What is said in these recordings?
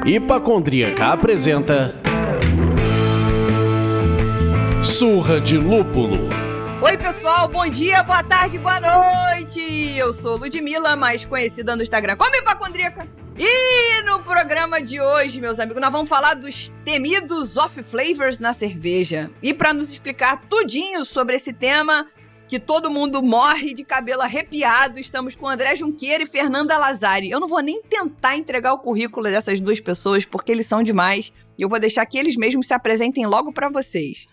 Hipacondríaca apresenta Surra de Lúpulo. Oi pessoal, bom dia, boa tarde, boa noite. Eu sou Ludmilla, mais conhecida no Instagram como Hipacondríaca. E no programa de hoje, meus amigos, nós vamos falar dos temidos off-flavors na cerveja. E para nos explicar tudinho sobre esse tema, que todo mundo morre de cabelo arrepiado, estamos com André Junqueira e Fernanda Lazari. Eu não vou nem tentar entregar o currículo dessas duas pessoas, porque eles são demais. E eu vou deixar que eles mesmos se apresentem logo para vocês.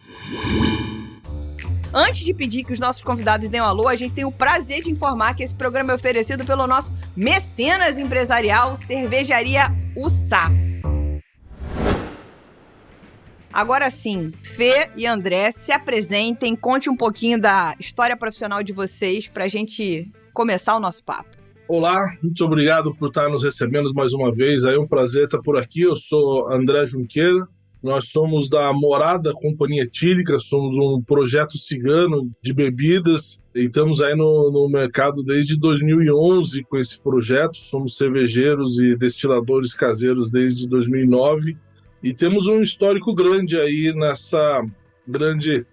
Antes de pedir que os nossos convidados deem um alô, a gente tem o prazer de informar que esse programa é oferecido pelo nosso mecenas empresarial, Cervejaria Ussá. Agora sim, Fê e André, se apresentem, conte um pouquinho da história profissional de vocês pra gente começar o nosso papo. Olá, muito obrigado por estar nos recebendo mais uma vez. É um prazer estar por aqui. Eu sou André Junqueira. Nós somos da Morada Companhia Etílica, somos um projeto cigano de bebidas e estamos aí no mercado desde 2011 com esse projeto. Somos cervejeiros e destiladores caseiros desde 2009 e temos um histórico grande aí nessa grande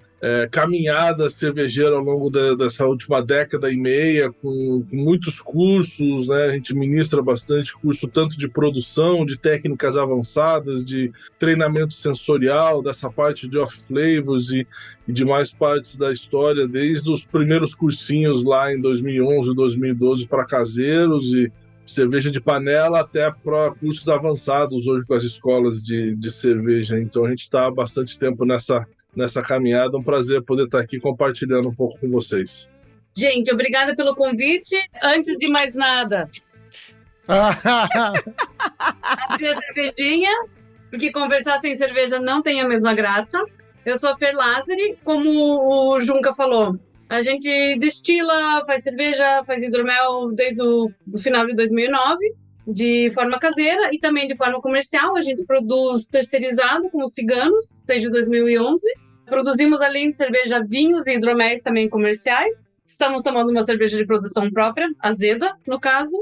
caminhada cervejeira ao longo dessa última década e meia, com muitos cursos, né? A gente ministra bastante curso, tanto de produção, de técnicas avançadas, de treinamento sensorial, dessa parte de off-flavors e demais partes da história, desde os primeiros cursinhos lá em 2011, 2012 para caseiros e cerveja de panela até para cursos avançados hoje com as escolas de cerveja. Então a gente está há bastante tempo nessa caminhada. Um prazer poder estar aqui compartilhando um pouco com vocês. Gente, obrigada pelo convite. Antes de mais nada, abrir a cervejinha, porque conversar sem cerveja não tem a mesma graça. Eu sou a Fer Lazari, como o Junca falou. A gente destila, faz cerveja, faz hidromel desde o final de 2009, de forma caseira e também de forma comercial. A gente produz terceirizado com os ciganos desde 2011. Produzimos, além de cerveja, vinhos e hidroméis também comerciais. Estamos tomando uma cerveja de produção própria, azeda, no caso.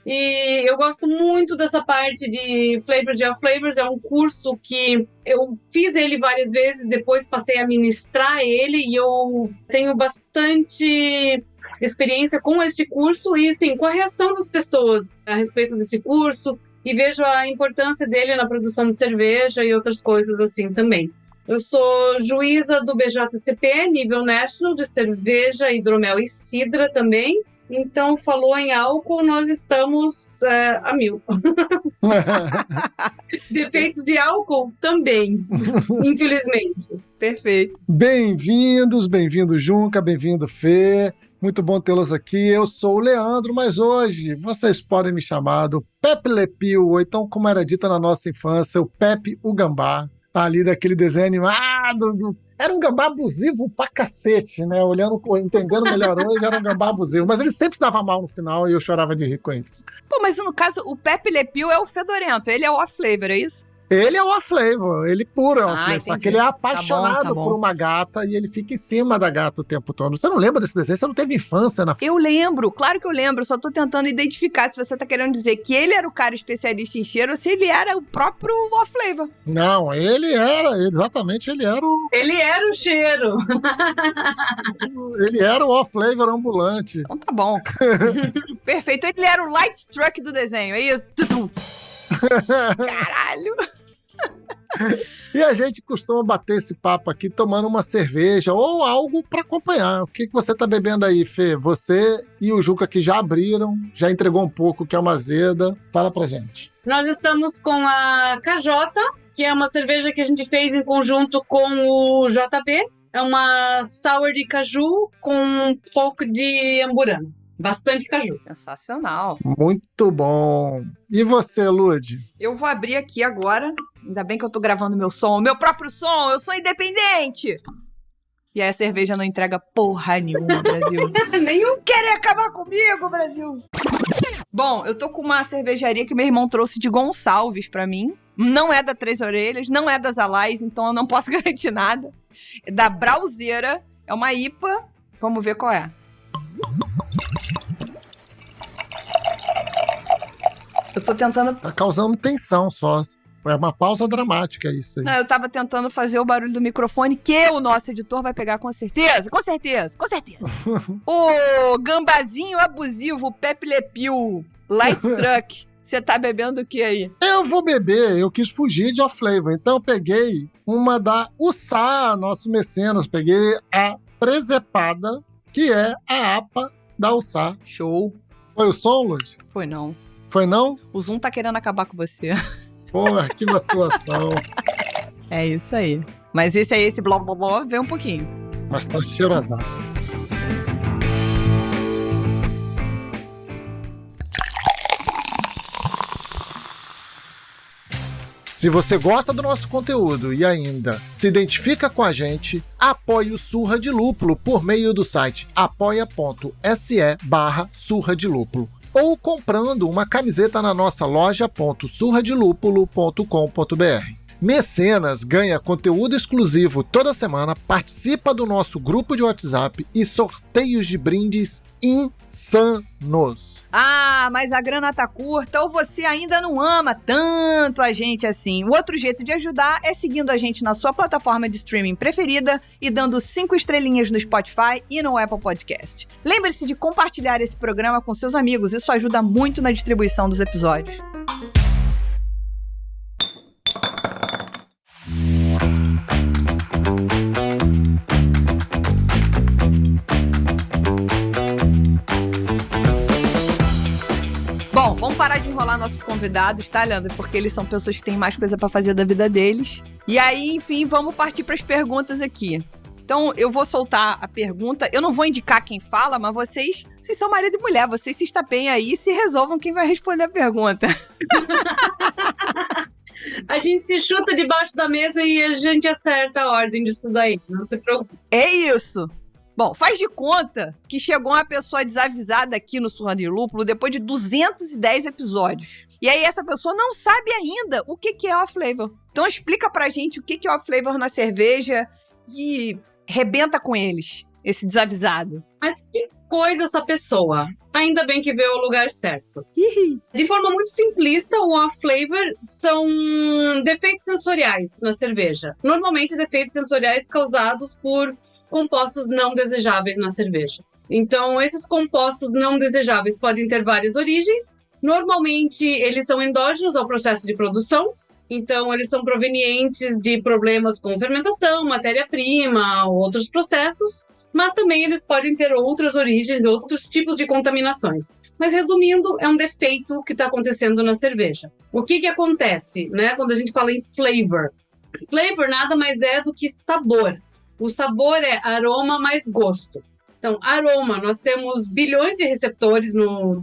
E eu gosto muito dessa parte de flavors e off-flavors. É um curso que eu fiz ele várias vezes, depois passei a ministrar ele e eu tenho bastante experiência com este curso e, sim, com a reação das pessoas a respeito desse curso e vejo a importância dele na produção de cerveja e outras coisas assim também. Eu sou juíza do BJCP, nível national, de cerveja, hidromel e cidra também. Então, falou em álcool, nós estamos a mil. Defeitos de álcool também, infelizmente. Perfeito. Bem-vindos, bem-vindo Junca, bem-vindo Fê. Muito bom tê-los aqui. Eu sou o Leandro, mas hoje vocês podem me chamar do Pepe Le Pew, ou então, como era dito na nossa infância, o Pepe o Gambá, ali daquele desenho animado. Era um gambá abusivo pra cacete, né? Entendendo melhor hoje, era um gambá abusivo. Mas ele sempre se dava mal no final e eu chorava de rir com isso. Pô, mas no caso, o Pepe Le Pew é o fedorento, ele é o off-flavor, é isso? Ele é o off-flavor, ele puro é o off-flavor, só que ele é apaixonado tá bom. por uma gata e ele fica em cima da gata o tempo todo. Você não lembra desse desenho? Você não teve infância na... Eu lembro, claro que eu lembro, só tô tentando identificar se você tá querendo dizer que ele era o cara especialista em cheiro ou se ele era o próprio off-flavor. Não, ele era o... Ele era o cheiro. Ele era o off-flavor ambulante. Então tá bom. Perfeito, ele era o light truck do desenho, é isso? Caralho! E a gente costuma bater esse papo aqui tomando uma cerveja ou algo para acompanhar. O que você tá bebendo aí, Fê? Você e o Juca que já abriram, já entregou um pouco, que é uma azeda. Fala pra gente. Nós estamos com a KJ, que é uma cerveja que a gente fez em conjunto com o JB. É uma sour de caju com um pouco de amburana. Bastante caju. Sensacional. Muito bom. E você, Lud? Eu vou abrir aqui agora. Ainda bem que eu tô gravando meu próprio som. Eu sou independente. E aí a cerveja não entrega porra nenhuma, Brasil. Nenhum. Querer acabar comigo, Brasil. Bom, eu tô com uma cervejaria que meu irmão trouxe de Gonçalves pra mim. Não é da Três Orelhas, não é das Alais, então eu não posso garantir nada. É da Brauseira. É uma IPA. Vamos ver qual é. Eu tô tentando... Tá causando tensão só. É uma pausa dramática isso aí. Não, eu tava tentando fazer o barulho do microfone, que o nosso editor vai pegar com certeza. Com certeza, com certeza. O gambazinho abusivo Pepe Le Pew Light Truck. Você tá bebendo o que aí? Eu vou beber, eu quis fugir de off-flavor. Então eu peguei uma da Ussá, nosso mecenas. Peguei a Presepada, que é a APA da Ussá. Show. Foi o som, Lud? Foi não. Foi não? O Zoom tá querendo acabar com você. Porra, que vacilação. É isso aí. Mas esse aí, esse blá blá blá, vem um pouquinho. Mas tá cheirosaço. Se você gosta do nosso conteúdo e ainda se identifica com a gente, apoie o Surra de Lúpulo por meio do site apoia.se/Surra de Lúpulo ou comprando uma camiseta na nossa loja.surradelúpulo.com.br. Mecenas ganha conteúdo exclusivo toda semana, participa do nosso grupo de WhatsApp e sorteios de brindes insanos. Ah, mas a grana tá curta ou você ainda não ama tanto a gente assim. O outro jeito de ajudar é seguindo a gente na sua plataforma de streaming preferida e dando 5 estrelinhas no Spotify e no Apple Podcast. Lembre-se de compartilhar esse programa com seus amigos, isso ajuda muito na distribuição dos episódios. Bom, vamos parar de enrolar nossos convidados, tá, Leandro? Porque eles são pessoas que têm mais coisa pra fazer da vida deles. E aí, enfim, vamos partir pras perguntas aqui. Então, eu vou soltar a pergunta. Eu não vou indicar quem fala, mas vocês são marido e mulher. Vocês se estapeiem aí e se resolvam quem vai responder a pergunta. A gente se chuta debaixo da mesa e a gente acerta a ordem disso daí. Não se preocupe. É isso. Bom, faz de conta que chegou uma pessoa desavisada aqui no Surra de Lúpulo depois de 210 episódios. E aí essa pessoa não sabe ainda o que é off-flavor. Então explica pra gente o que é off-flavor na cerveja e rebenta com eles, esse desavisado. Mas que coisa essa pessoa. Ainda bem que veio ao lugar certo. De forma muito simplista, o off-flavor são defeitos sensoriais na cerveja. Normalmente defeitos sensoriais causados por compostos não desejáveis na cerveja. Então, esses compostos não desejáveis podem ter várias origens. Normalmente, eles são endógenos ao processo de produção. Então, eles são provenientes de problemas com fermentação, matéria-prima, outros processos. Mas também eles podem ter outras origens, outros tipos de contaminações. Mas, resumindo, é um defeito que está acontecendo na cerveja. O que acontece, né, quando a gente fala em flavor? Flavor nada mais é do que sabor. O sabor é aroma mais gosto. Então, aroma, nós temos bilhões de receptores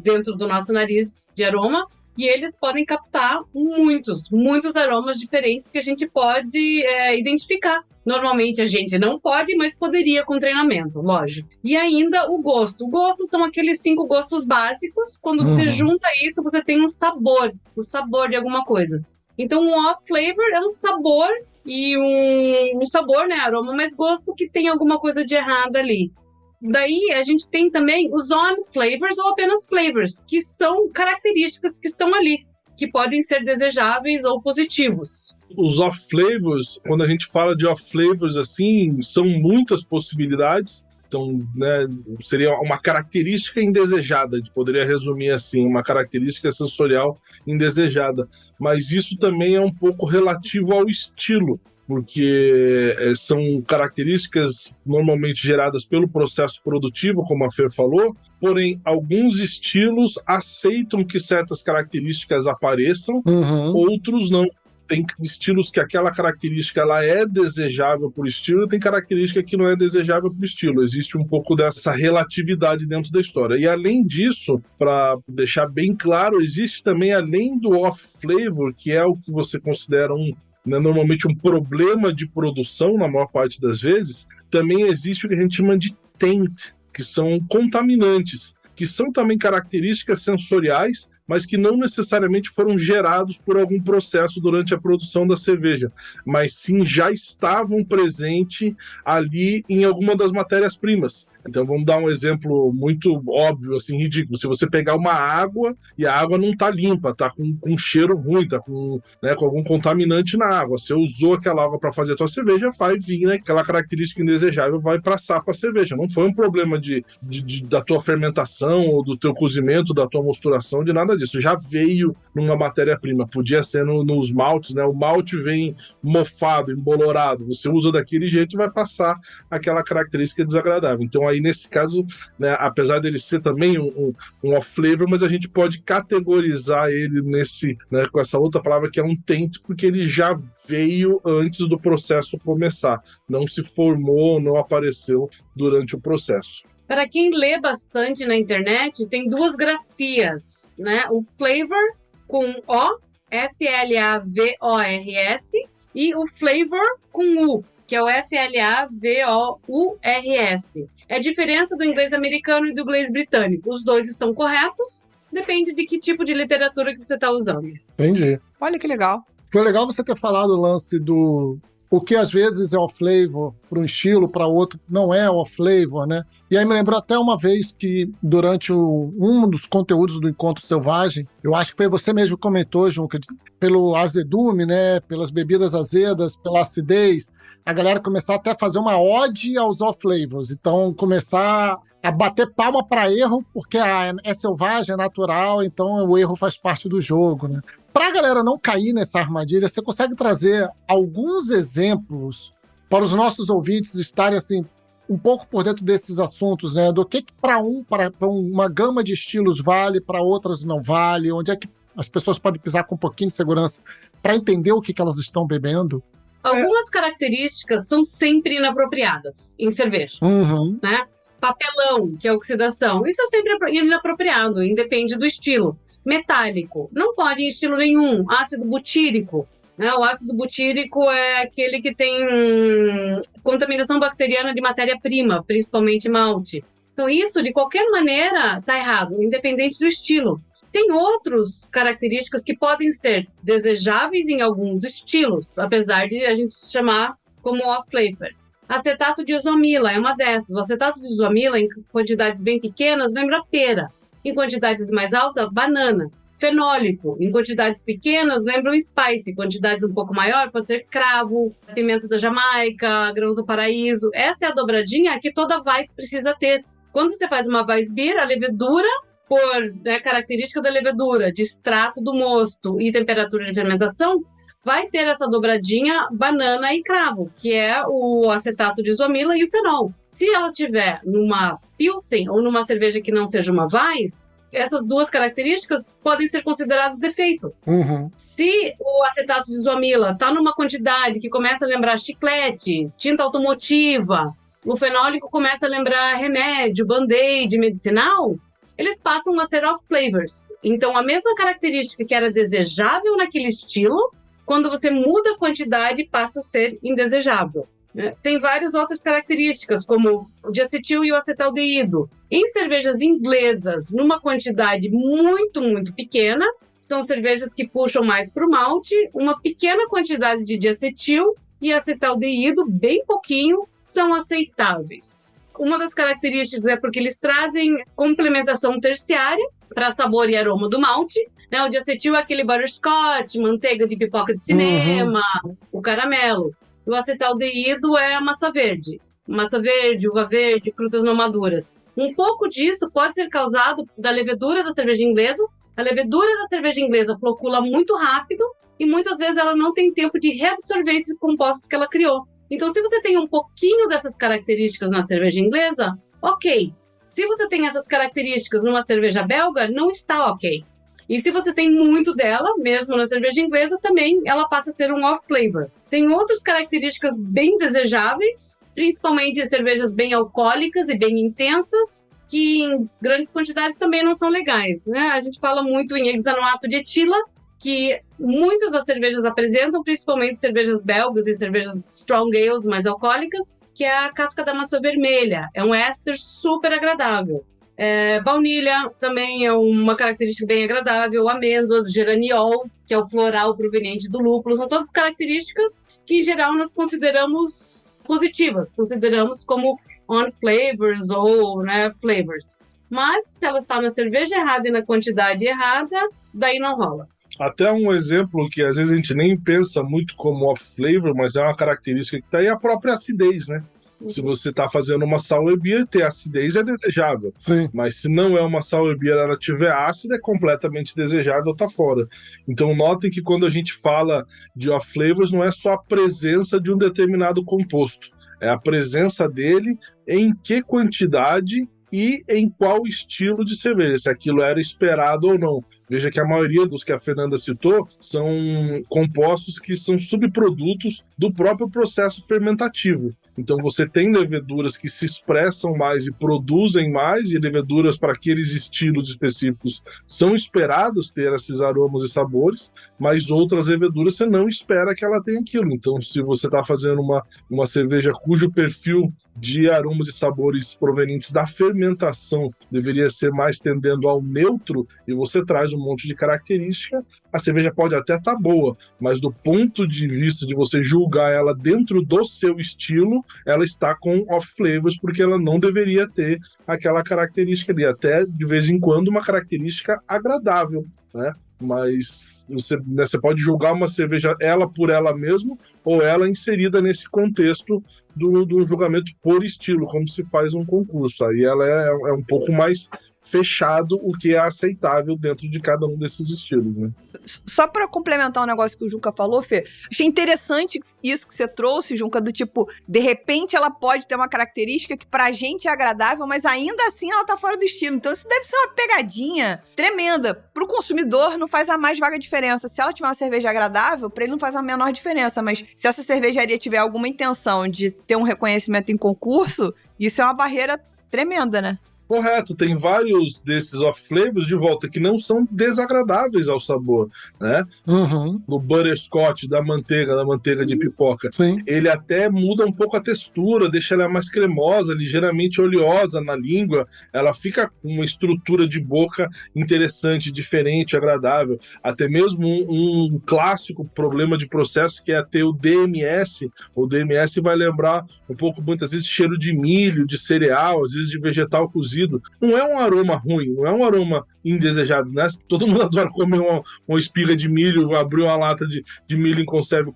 dentro do nosso nariz de aroma e eles podem captar muitos aromas diferentes que a gente pode identificar. Normalmente a gente não pode, mas poderia com treinamento, lógico. E ainda o gosto. O gosto são aqueles 5 gostos básicos. Quando você junta isso, você tem um sabor. O sabor de alguma coisa. Então, um off-flavor é um sabor e um sabor, né, aroma mais gosto, que tem alguma coisa de errado ali. Daí, a gente tem também os on-flavors ou apenas flavors, que são características que estão ali, que podem ser desejáveis ou positivos. Os off-flavors, quando a gente fala de off-flavors, assim, são muitas possibilidades. Então, né, seria uma característica indesejada, a gente poderia resumir assim, uma característica sensorial indesejada. Mas isso também é um pouco relativo ao estilo, porque são características normalmente geradas pelo processo produtivo, como a Fer falou, porém, alguns estilos aceitam que certas características apareçam, outros não. Tem estilos que aquela característica ela é desejável por estilo, e tem característica que não é desejável por estilo. Existe um pouco dessa relatividade dentro da história. E além disso, para deixar bem claro, existe também, além do off-flavor, que é o que você considera normalmente um problema de produção, na maior parte das vezes, também existe o que a gente chama de taint, que são contaminantes, que são também características sensoriais mas que não necessariamente foram gerados por algum processo durante a produção da cerveja, mas sim já estavam presentes ali em alguma das matérias-primas. Então vamos dar um exemplo muito óbvio, assim, ridículo. Se você pegar uma água e a água não está limpa, está com cheiro ruim, está com algum contaminante na água. Você usou aquela água para fazer a tua cerveja, vai vir, né, aquela característica indesejável vai passar para a cerveja. Não foi um problema da tua fermentação ou do teu cozimento, da tua mosturação, de nada disso. Já veio numa matéria-prima. Podia ser nos maltes, né? O malte vem mofado, embolorado. Você usa daquele jeito e vai passar aquela característica desagradável. Então aí nesse caso, né, apesar dele ser também um off-flavor, mas a gente pode categorizar ele né, com essa outra palavra que é um taint, porque ele já veio antes do processo começar. Não se formou, não apareceu durante o processo. Para quem lê bastante na internet, tem duas grafias, né? O flavor com O, F-L-A-V-O-R-S, e o flavor com U, que é o F-L-A-V-O-U-R-S. É a diferença do inglês americano e do inglês britânico. Os dois estão corretos, depende de que tipo de literatura que você está usando. Entendi. Olha que legal. Foi legal você ter falado o lance do... O que às vezes é off-flavor para um estilo, para outro não é off-flavor, né? E aí me lembrou até uma vez que durante um dos conteúdos do Encontro Selvagem, eu acho que foi você mesmo que comentou, Junca, pelo azedume, né? Pelas bebidas azedas, pela acidez, a galera começar até a fazer uma ode aos off-flavors. Então começar a bater palma para erro, porque é selvagem, é natural, então o erro faz parte do jogo, né? Para a galera não cair nessa armadilha, você consegue trazer alguns exemplos para os nossos ouvintes estarem assim, um pouco por dentro desses assuntos, né? Do que para uma gama de estilos vale, para outras não vale, onde é que as pessoas podem pisar com um pouquinho de segurança para entender o que elas estão bebendo? Algumas características são sempre inapropriadas em cerveja, né? Papelão, que é oxidação, isso é sempre inapropriado, independe do estilo. Metálico, não pode em estilo nenhum. Ácido butírico, né? O ácido butírico é aquele que tem contaminação bacteriana de matéria-prima, principalmente malte. Então isso, de qualquer maneira, está errado, independente do estilo. Tem outras características que podem ser desejáveis em alguns estilos, apesar de a gente chamar como off-flavor. Acetato de isomila é uma dessas. O acetato de isomila, em quantidades bem pequenas, lembra pera. Em quantidades mais altas, banana. Fenólico, em quantidades pequenas, lembra o spice. Em quantidades um pouco maior, pode ser cravo, pimenta da Jamaica, grãos do paraíso. Essa é a dobradinha que toda Weiss precisa ter. Quando você faz uma Weissbier, a levedura, por característica da levedura, de extrato do mosto e temperatura de fermentação, vai ter essa dobradinha banana e cravo, que é o acetato de isomila e o fenol. Se ela tiver numa Pilsen ou numa cerveja que não seja uma Weiss, essas duas características podem ser consideradas defeito. Se o acetato de isomila está numa quantidade que começa a lembrar chiclete, tinta automotiva, o fenólico começa a lembrar remédio, band-aid, medicinal, eles passam a ser off-flavors. Então, a mesma característica que era desejável naquele estilo, quando você muda a quantidade, passa a ser indesejável. Tem várias outras características, como o diacetil e o acetaldeído. Em cervejas inglesas, numa quantidade muito, muito pequena, são cervejas que puxam mais para o malte, uma pequena quantidade de diacetil e acetaldeído, bem pouquinho, são aceitáveis. Uma das características é porque eles trazem complementação terciária para sabor e aroma do malte. O diacetil é aquele butterscotch, manteiga de pipoca de cinema, o caramelo. O acetaldeído é a massa verde, uva verde, frutas não maduras. Um pouco disso pode ser causado da levedura da cerveja inglesa. A levedura da cerveja inglesa flocula muito rápido e muitas vezes ela não tem tempo de reabsorver esses compostos que ela criou. Então, se você tem um pouquinho dessas características na cerveja inglesa, ok. Se você tem essas características numa cerveja belga, não está ok. E se você tem muito dela, mesmo na cerveja inglesa, também ela passa a ser um off-flavor. Tem outras características bem desejáveis, principalmente em cervejas bem alcoólicas e bem intensas, que em grandes quantidades também não são legais, né? A gente fala muito em hexanoato de etila, que muitas das cervejas apresentam, principalmente cervejas belgas e cervejas strong ales mais alcoólicas, que é a casca da maçã vermelha. É um éster super agradável. Baunilha também é uma característica bem agradável, amêndoas, geraniol, que é o floral proveniente do lúpulo, são todas características que, em geral, nós consideramos positivas, consideramos como on flavors ou, né, flavors. Mas, se ela está na cerveja errada e na quantidade errada, daí não rola. Até um exemplo que às vezes a gente nem pensa muito como off-flavor, mas é uma característica que está aí, a própria acidez, né? Se você está fazendo uma sour beer, ter acidez é desejável. Sim. Mas se não é uma sour beer, ela tiver ácida, é completamente desejável, tá fora. Então notem que quando a gente fala de off-flavors, não é só a presença de um determinado composto. É a presença dele, em que quantidade e em qual estilo de cerveja, se aquilo era esperado ou não. Veja que a maioria dos que a Fernanda citou são compostos que são subprodutos do próprio processo fermentativo. Então você tem leveduras que se expressam mais e produzem mais, e leveduras para aqueles estilos específicos são esperados ter esses aromas e sabores, mas outras leveduras você não espera que ela tenha aquilo. Então se você está fazendo uma cerveja cujo perfil de aromas e sabores provenientes da fermentação deveria ser mais tendendo ao neutro, e você traz um monte de característica, a cerveja pode até estar boa, mas do ponto de vista de você julgar ela dentro do seu estilo, ela está com off-flavors, porque ela não deveria ter aquela característica ali, até de vez em quando uma característica agradável, né? Mas você pode julgar uma cerveja ela por ela mesma, ou ela inserida nesse contexto do julgamento por estilo, como se faz um concurso. Aí ela é um pouco mais fechado o que é aceitável dentro de cada um desses estilos, né? Só para complementar um negócio que o Juca falou, Fê, achei interessante isso que você trouxe, Juca, do tipo, de repente ela pode ter uma característica que pra gente é agradável, mas ainda assim ela tá fora do estilo. Então isso deve ser uma pegadinha tremenda. Pro consumidor não faz a mais vaga diferença. Se ela tiver uma cerveja agradável, pra ele não faz a menor diferença, mas se essa cervejaria tiver alguma intenção de ter um reconhecimento em concurso, isso é uma barreira tremenda, né? Correto, tem vários desses off-flavors de volta que não são desagradáveis ao sabor, né? Uhum. No butterscotch da manteiga de pipoca. Sim. Ele até muda um pouco a textura, deixa ela mais cremosa, ligeiramente oleosa na língua. Ela fica com uma estrutura de boca interessante, diferente, agradável. Até mesmo um clássico problema de processo que é ter o DMS. O DMS vai lembrar um pouco, muitas vezes, cheiro de milho, de cereal, às vezes de vegetal cozido. Não é um aroma ruim, não é um aroma indesejado, né? Todo mundo adora comer uma espiga de milho, abrir uma lata de milho em conserva.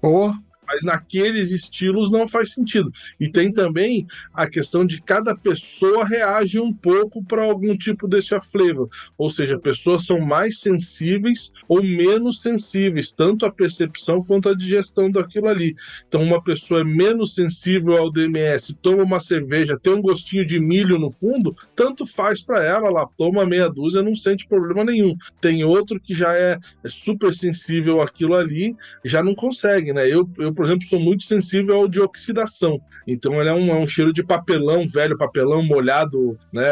Mas naqueles estilos não faz sentido. E tem também a questão de cada pessoa reage um pouco para algum tipo desse off-flavor. Ou seja, pessoas são mais sensíveis ou menos sensíveis, tanto à percepção quanto à digestão daquilo ali. Então, uma pessoa é menos sensível ao DMS, toma uma cerveja, tem um gostinho de milho no fundo, tanto faz para ela toma meia dúzia, não sente problema nenhum. Tem outro que já é super sensível àquilo ali, já não consegue, né? Eu por exemplo, sou muito sensível ao de oxidação. Então, ele é um cheiro de papelão, velho papelão molhado, né?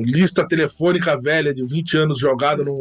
Lista telefônica velha de 20 anos jogada no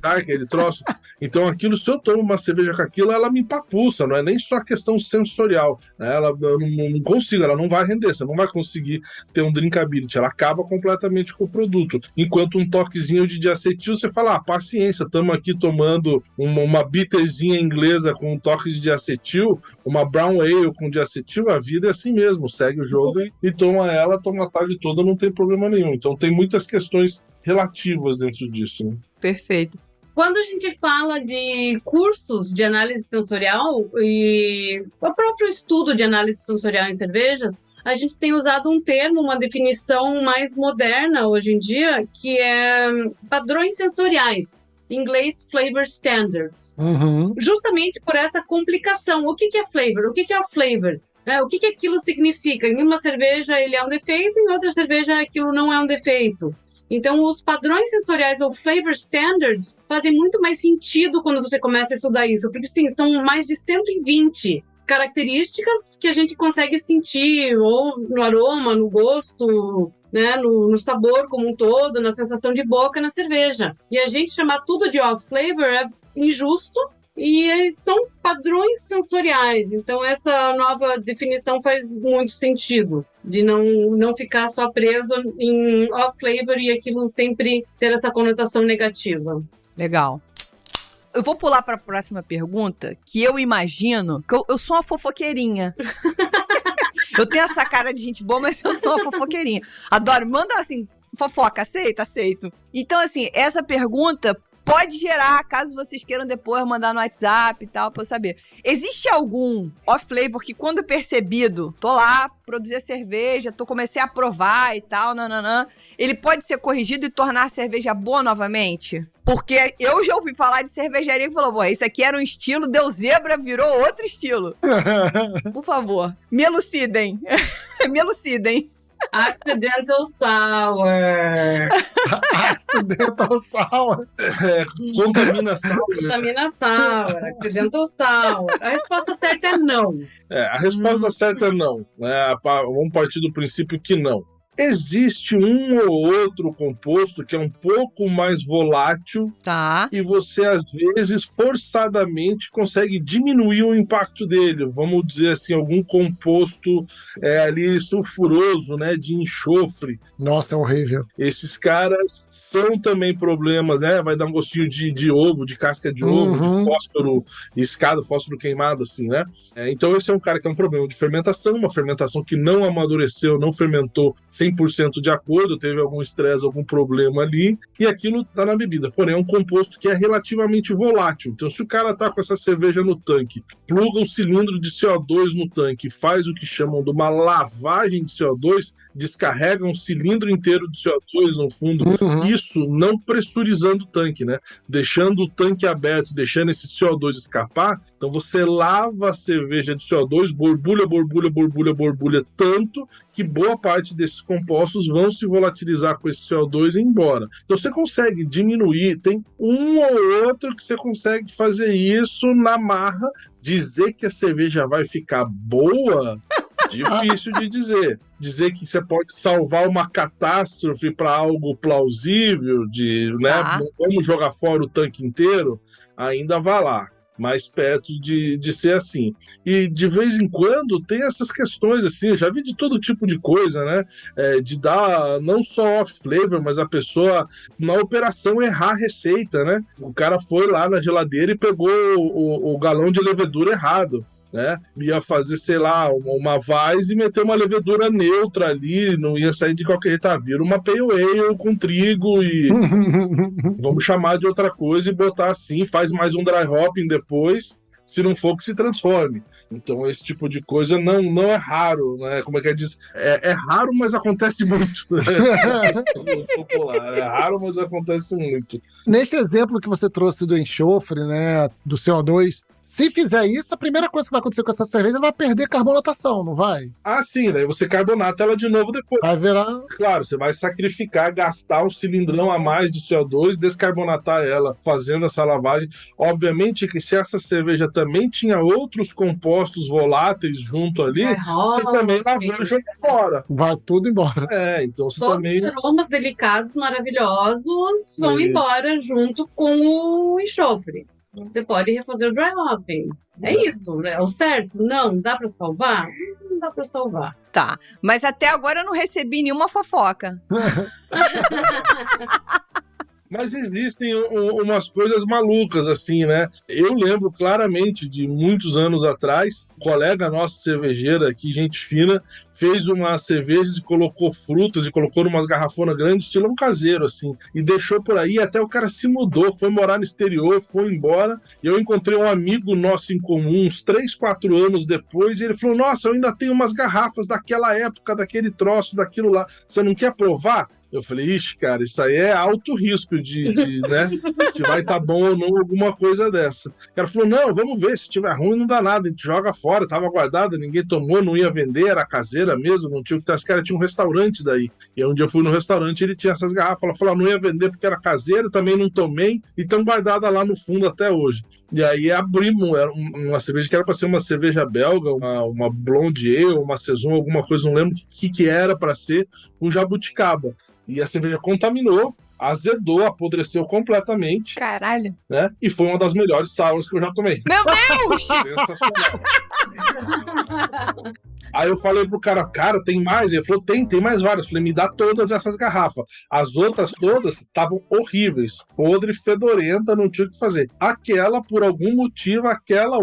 aquele troço. Então, aquilo, se eu tomo uma cerveja com aquilo, ela me empapuça, não é nem só questão sensorial. Né? Ela não consigo, ela não vai render, você não vai conseguir ter um drinkability, ela acaba completamente com o produto. Enquanto um toquezinho de diacetil, você fala, paciência, estamos aqui tomando uma bitterzinha inglesa com um toque de diacetil, uma brown ale com diacetil, a vida é assim mesmo, segue o jogo e toma a tarde toda, não tem problema nenhum. Então tem muitas questões relativas dentro disso. Né? Perfeito. Quando a gente fala de cursos de análise sensorial e o próprio estudo de análise sensorial em cervejas, a gente tem usado um termo, uma definição mais moderna hoje em dia, que é padrões sensoriais. Em inglês, flavor standards. Uhum. Justamente por essa complicação. O que é flavor? O que é off-flavor? O que aquilo significa? Em uma cerveja ele é um defeito, em outra cerveja aquilo não é um defeito. Então, os padrões sensoriais ou flavor standards fazem muito mais sentido quando você começa a estudar isso, porque sim, são mais de 120 características que a gente consegue sentir, ou no aroma, no gosto, né, no sabor como um todo, na sensação de boca, na cerveja. E a gente chamar tudo de off-flavor é injusto E são padrões sensoriais, então essa nova definição faz muito sentido, de não ficar só preso em off-flavor e aquilo sempre ter essa conotação negativa. Legal. Eu vou pular para a próxima pergunta, que eu imagino que eu sou uma fofoqueirinha. Eu tenho essa cara de gente boa, mas eu sou uma fofoqueirinha. Adoro, manda assim, fofoca, aceito. Então, assim, essa pergunta pode gerar, caso vocês queiram depois mandar no WhatsApp e tal, pra eu saber. Existe algum off-flavor que, quando percebido, tô lá, produzir a cerveja, comecei a provar e tal, ele pode ser corrigido e tornar a cerveja boa novamente? Porque eu já ouvi falar de cervejaria que falou, isso aqui era um estilo, deu zebra, virou outro estilo. Por favor, me elucidem. Me elucidem. Accidental Sour. Accidental Sour. Contamina Sour. Contamina Sour. Accidental Sour. A resposta certa é não. A resposta certa é não. Vamos partir do princípio que não. Existe um ou outro composto que é um pouco mais volátil, tá, e você, às vezes, forçadamente consegue diminuir o impacto dele. Vamos dizer assim, algum composto ali sulfuroso, né, de enxofre. Nossa, é horrível. Esses caras são também problemas, né? Vai dar um gostinho de ovo, de casca de ovo, de fósforo escado, fósforo queimado, assim, né? Então esse é um cara que é um problema de fermentação, uma fermentação que não amadureceu, não fermentou 100% de acordo, teve algum estresse, algum problema ali, e aquilo tá na bebida. Porém, é um composto que é relativamente volátil. Então, se o cara tá com essa cerveja no tanque, pluga um cilindro de CO2 no tanque, faz o que chamam de uma lavagem de CO2, descarrega um cilindro inteiro de CO2 no fundo, isso não pressurizando o tanque, né? Deixando o tanque aberto, deixando esse CO2 escapar, então você lava a cerveja de CO2, borbulha tanto que boa parte desses compostos vão se volatilizar com esse CO2 e ir embora. Então você consegue diminuir, tem um ou outro que você consegue fazer isso na marra. Dizer que a cerveja vai ficar boa, difícil de dizer. Dizer que você pode salvar uma catástrofe para algo plausível, né? Vamos jogar fora o tanque inteiro, ainda vai lá. Mais perto de ser assim. E de vez em quando tem essas questões assim, eu já vi de todo tipo de coisa, né? De dar não só off-flavor, mas a pessoa na operação errar a receita, né? O cara foi lá na geladeira e pegou o galão de levedura errado, né? Ia fazer, sei lá, uma Weiss e meter uma levedura neutra ali, não ia sair de qualquer jeito, vira uma Pale Ale com trigo e vamos chamar de outra coisa e botar assim, faz mais um dry hopping depois, se não for que se transforme. Então esse tipo de coisa não é raro, né? Como é que diz? É raro, mas acontece muito. É raro, mas acontece muito. Neste exemplo que você trouxe do enxofre, né, do CO2, se fizer isso, a primeira coisa que vai acontecer com essa cerveja vai perder carbonatação, não vai? Ah, sim, daí você carbonata ela de novo depois. Vai virar... Claro, você vai sacrificar, gastar um cilindrão a mais de CO2, descarbonatar ela fazendo essa lavagem. Obviamente que se essa cerveja também tinha outros compostos voláteis junto ali, você também lavou e jogou fora. Vai tudo embora. Então você todos também... os aromas delicados, maravilhosos, vão embora junto com o enxofre. Você pode refazer o dry hopping. É isso, né? É o certo? Não, dá pra salvar? Não dá pra salvar. Tá, mas até agora eu não recebi nenhuma fofoca. Mas existem umas coisas malucas, assim, né? Eu lembro claramente de muitos anos atrás, um colega nosso cervejeiro aqui, gente fina, fez umas cervejas e colocou frutas e colocou umas garrafonas grandes, estilo um caseiro, assim, e deixou por aí, até o cara se mudou, foi morar no exterior, foi embora, e eu encontrei um amigo nosso em comum, uns 3, 4 anos depois, e ele falou, nossa, eu ainda tenho umas garrafas daquela época, daquele troço, daquilo lá, você não quer provar? Eu falei, ixi, cara, isso aí é alto risco né? Se vai estar bom ou não, alguma coisa dessa. O cara falou, não, vamos ver, se tiver ruim não dá nada, a gente joga fora, tava guardada, ninguém tomou, não ia vender, era caseira mesmo, não tinha o que ter. Esse cara tinha um restaurante daí. E um dia eu fui no restaurante, ele tinha essas garrafas, ela falou, não ia vender porque era caseira, também não tomei, e estão guardadas lá no fundo até hoje. E aí abrimos, era uma cerveja que era para ser uma cerveja belga, uma blonde ale, uma saison, alguma coisa, não lembro o que era para ser, um jabuticaba. E a cerveja contaminou, azedou, apodreceu completamente, Caralho. né? E foi uma das melhores sours que eu já tomei. Meu Deus! Sensacional. Aí eu falei pro cara, tem mais? Ele falou, tem mais várias. Eu falei, me dá todas essas garrafas. As outras todas estavam horríveis, podre, fedorenta, não tinha o que fazer. Aquela, por algum motivo,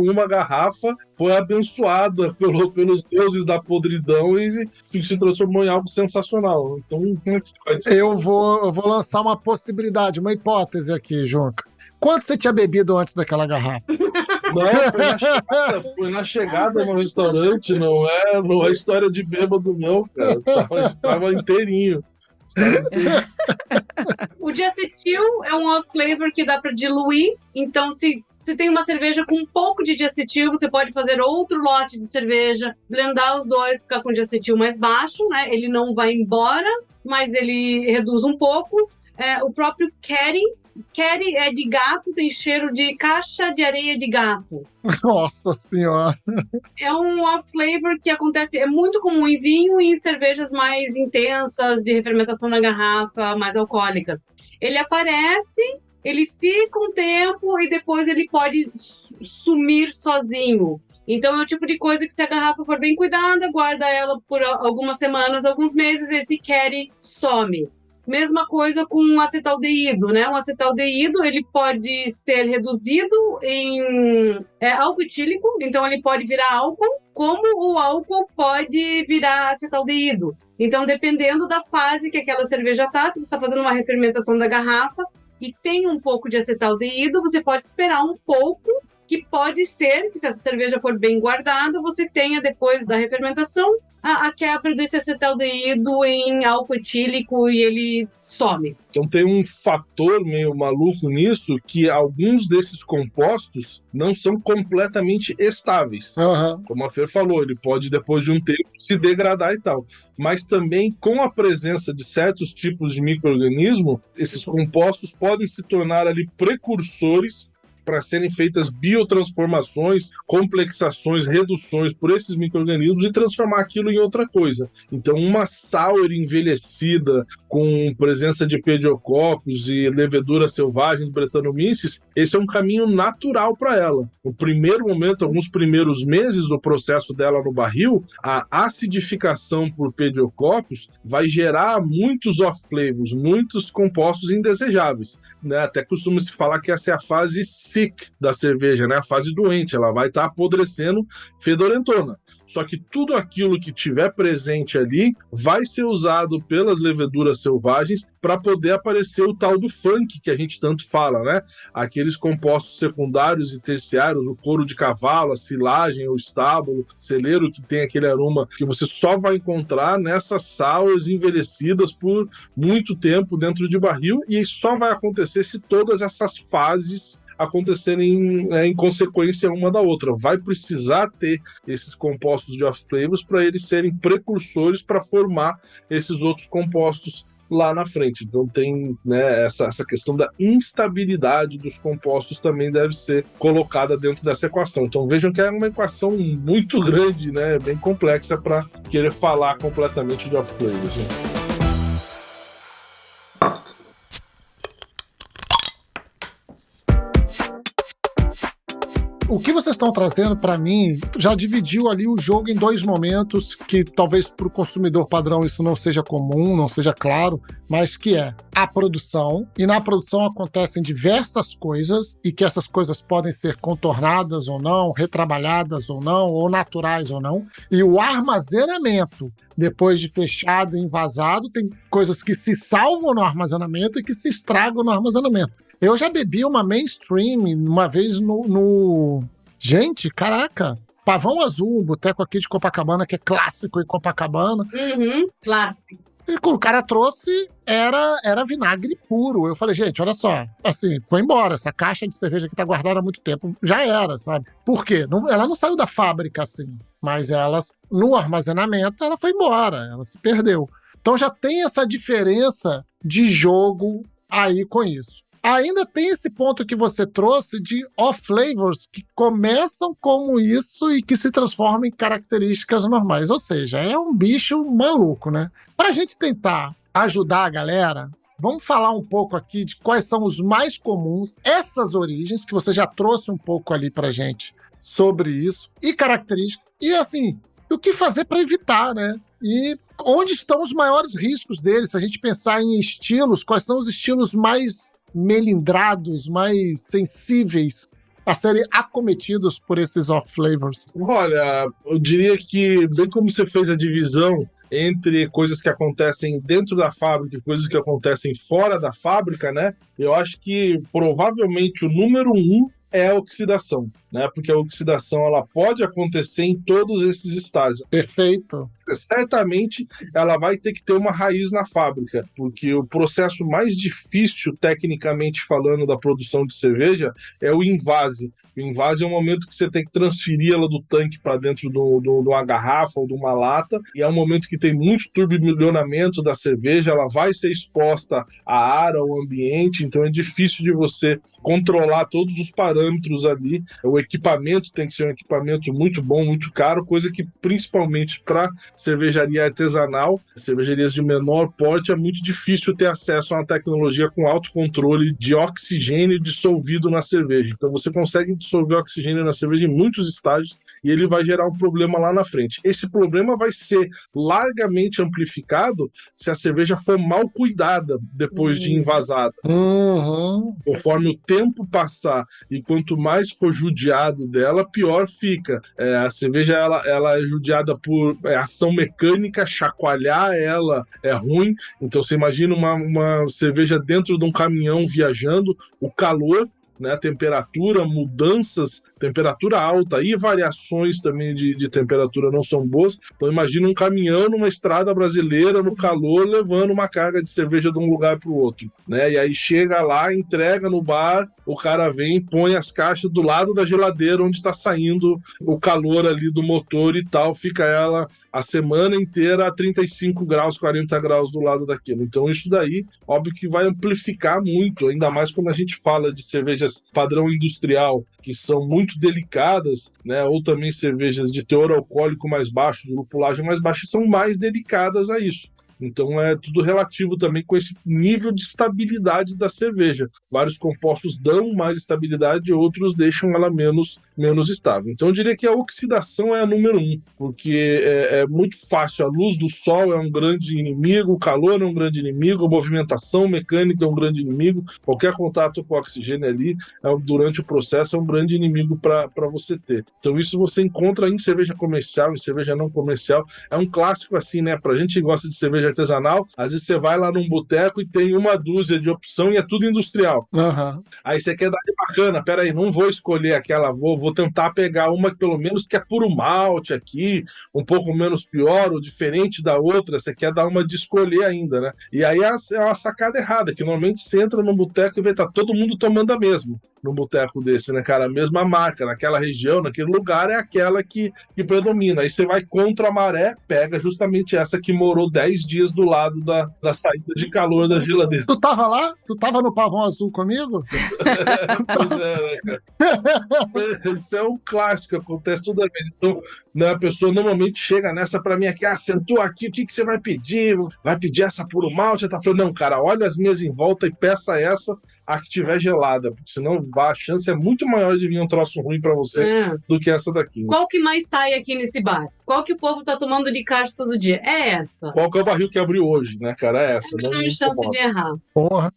uma garrafa foi abençoada pelos deuses da podridão e se transformou em algo sensacional. Então, como é que faz? Eu vou lançar uma possibilidade, uma hipótese aqui, Junca. Quanto você tinha bebido antes daquela garrafa? Não, foi na chegada no restaurante, não é história de bêbado, não, cara. Tava inteirinho. O diacetil é um off-flavor que dá para diluir. Então, se tem uma cerveja com um pouco de diacetil, você pode fazer outro lote de cerveja, blendar os dois, ficar com o diacetil mais baixo, né? Ele não vai embora, mas ele reduz um pouco. O próprio Caddy é de gato, tem cheiro de caixa de areia de gato. Nossa Senhora! É um off-flavor que acontece, é muito comum em vinho e em cervejas mais intensas, de refermentação na garrafa, mais alcoólicas. Ele aparece, ele fica um tempo e depois ele pode sumir sozinho. Então é o tipo de coisa que, se a garrafa for bem cuidada, guarda ela por algumas semanas, alguns meses, esse Caddy some. Mesma coisa com o acetaldeído, né? O acetaldeído, ele pode ser reduzido em álcool etílico, então ele pode virar álcool, como o álcool pode virar acetaldeído. Então, dependendo da fase que aquela cerveja está, se você está fazendo uma refermentação da garrafa e tem um pouco de acetaldeído, você pode esperar um pouco, que pode ser que, se essa cerveja for bem guardada, você tenha, depois da refermentação, a quebra desse acetaldeído em álcool etílico e ele some. Então tem um fator meio maluco nisso, que alguns desses compostos não são completamente estáveis. Uhum. Como a Fer falou, ele pode, depois de um tempo, se degradar e tal. Mas também, com a presença de certos tipos de micro-organismo, esses compostos podem se tornar ali precursores para serem feitas biotransformações, complexações, reduções por esses micro-organismos e transformar aquilo em outra coisa. Então, uma sour envelhecida com presença de pediococcus e leveduras selvagens, Brettanomyces, esse é um caminho natural para ela. No primeiro momento, alguns primeiros meses do processo dela no barril, a acidificação por pediococcus vai gerar muitos off-flavors, muitos compostos indesejáveis. Né? Até costuma-se falar que essa é a fase sick da cerveja, né? A fase doente, ela vai estar apodrecendo, fedorentona. Só que tudo aquilo que tiver presente ali vai ser usado pelas leveduras selvagens para poder aparecer o tal do funk que a gente tanto fala, né? Aqueles compostos secundários e terciários, o couro de cavalo, a silagem, o estábulo, celeiro, que tem aquele aroma que você só vai encontrar nessas sours envelhecidas por muito tempo dentro de barril, e só vai acontecer se todas essas fases acontecerem em consequência uma da outra. Vai precisar ter esses compostos de off-flavors para eles serem precursores para formar esses outros compostos lá na frente. Então tem, né, essa questão da instabilidade dos compostos também deve ser colocada dentro dessa equação. Então vejam que é uma equação muito grande, né, bem complexa para querer falar completamente de off-flavors, né? O que vocês estão trazendo para mim já dividiu ali o jogo em dois momentos que talvez para o consumidor padrão isso não seja comum, não seja claro, mas que é a produção, e na produção acontecem diversas coisas e que essas coisas podem ser contornadas ou não, retrabalhadas ou não, ou naturais ou não, e o armazenamento. Depois de fechado e envasado, tem coisas que se salvam no armazenamento e que se estragam no armazenamento. Eu já bebi uma mainstream uma vez no... Gente, caraca! Pavão Azul, um boteco aqui de Copacabana, que é clássico em Copacabana. Uhum, clássico. E o cara trouxe, era vinagre puro. Eu falei, gente, olha só, assim, foi embora. Essa caixa de cerveja que tá guardada há muito tempo, já era, sabe? Por quê? Ela não saiu da fábrica assim, mas no armazenamento, ela foi embora, ela se perdeu. Então já tem essa diferença de jogo aí com isso. Ainda tem esse ponto que você trouxe de off-flavors que começam como isso e que se transformam em características normais. Ou seja, é um bicho maluco, né? Pra gente tentar ajudar a galera Vamos falar um pouco aqui de quais são os mais comuns, essas origens, que você já trouxe um pouco ali pra gente sobre isso, e características, e assim, o que fazer para evitar, né? E onde estão os maiores riscos deles? Se a gente pensar em estilos, quais são os estilos mais melindrados, mais sensíveis a serem acometidos por esses off-flavors? Olha, eu diria que, bem como você fez a divisão entre coisas que acontecem dentro da fábrica e coisas que acontecem fora da fábrica, né? Eu acho que provavelmente o número 1 é a oxidação, né? Porque a oxidação ela pode acontecer em todos esses estágios. Perfeito. Certamente ela vai ter que ter uma raiz na fábrica, porque o processo mais difícil, tecnicamente falando, da produção de cerveja é o envase. O envase é o momento que você tem que transferir ela do tanque para dentro de uma garrafa ou de uma lata, e é um momento que tem muito turbilhonamento da cerveja, ela vai ser exposta a ar, ao ambiente, então é difícil de você controlar todos os parâmetros ali. O equipamento tem que ser um equipamento muito bom, muito caro, coisa que principalmente para cervejaria artesanal, cervejarias de menor porte, é muito difícil ter acesso a uma tecnologia com alto controle de oxigênio dissolvido na cerveja. Então você consegue dissolver oxigênio na cerveja em muitos estágios e ele vai gerar um problema lá na frente. Esse problema vai ser largamente amplificado se a cerveja for mal cuidada depois de envasada. Conforme o tempo passar e quanto mais for judiado dela, pior fica. A cerveja ela é judiada por ação mecânica, chacoalhar ela é ruim. Então você imagina uma cerveja dentro de um caminhão viajando, o calor, né, temperatura, mudanças, temperatura alta e variações também de temperatura não são boas. Então imagina um caminhão numa estrada brasileira no calor levando uma carga de cerveja de um lugar para o outro, né? E aí chega lá, entrega no bar, o cara vem, põe as caixas do lado da geladeira onde está saindo o calor ali do motor e tal, fica ela a semana inteira a 35 graus, 40 graus do lado daquilo. Então isso daí, óbvio que vai amplificar muito, ainda mais quando a gente fala de cervejas padrão industrial, que são muito delicadas, né? Ou também cervejas de teor alcoólico mais baixo, de lupulagem mais baixa, são mais delicadas a isso. Então é tudo relativo também com esse nível de estabilidade da cerveja. Vários compostos dão mais estabilidade, outros deixam ela menos estável. Então eu diria que a oxidação é a número 1, porque é muito fácil. A luz do sol é um grande inimigo, o calor é um grande inimigo, a movimentação mecânica é um grande inimigo, qualquer contato com o oxigênio ali durante o processo é um grande inimigo para você ter. Então isso você encontra em cerveja comercial, em cerveja não comercial. É um clássico assim, né? Pra gente que gosta de cerveja artesanal, às vezes você vai lá num boteco e tem uma dúzia de opção e é tudo industrial. Aí você quer dar de bacana, peraí, não vou escolher aquela, vou tentar pegar uma que pelo menos que é puro malte aqui, um pouco menos pior ou diferente da outra, você quer dar uma de escolher ainda, né? E aí é uma sacada errada, que normalmente você entra num boteco e vê tá todo mundo tomando a mesma. Num boteco desse, né, cara? A mesma marca, naquela região, naquele lugar, é aquela que predomina. Aí você vai contra a maré, pega justamente essa que morou 10 dias do lado da saída de calor da geladeira. Tu tava lá? Tu tava no Pavão Azul comigo? Pois é, né, cara? Isso é um clássico, acontece toda vez. Então, né, a pessoa normalmente chega nessa pra mim aqui, sentou aqui, o que você vai pedir? Vai pedir essa puro malte? Tá falando, não, cara, olha as minhas em volta e peça essa, a que tiver gelada, porque senão a chance é muito maior de vir um troço ruim pra você do que essa daqui. Qual que mais sai aqui nesse bar? Qual que o povo tá tomando de caixa todo dia? É essa. Qual que é o barril que abriu hoje, né, cara? É essa. Não tem chance de errar. Porra.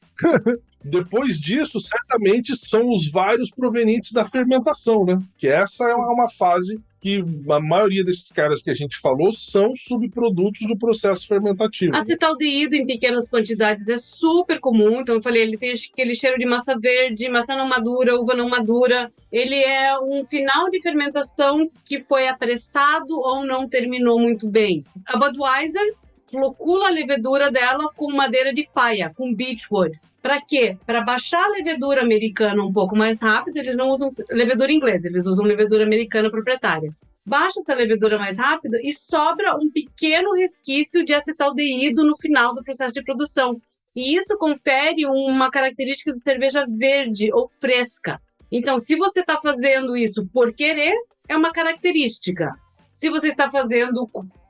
Depois disso, certamente são os vários provenientes da fermentação, né? Que essa é uma fase que a maioria desses caras que a gente falou são subprodutos do processo fermentativo. Acetaldeído em pequenas quantidades é super comum. Então eu falei, ele tem aquele cheiro de massa verde, maçã não madura, uva não madura. Ele é um final de fermentação que foi apressado ou não terminou muito bem. A Budweiser flocula a levedura dela com madeira de faia, com beechwood. Para quê? Para baixar a levedura americana um pouco mais rápido. Eles não usam levedura inglesa, eles usam levedura americana proprietária. Baixa essa levedura mais rápido e sobra um pequeno resquício de acetaldeído no final do processo de produção. E isso confere uma característica de cerveja verde ou fresca. Então, se você está fazendo isso por querer, é uma característica. Se você está fazendo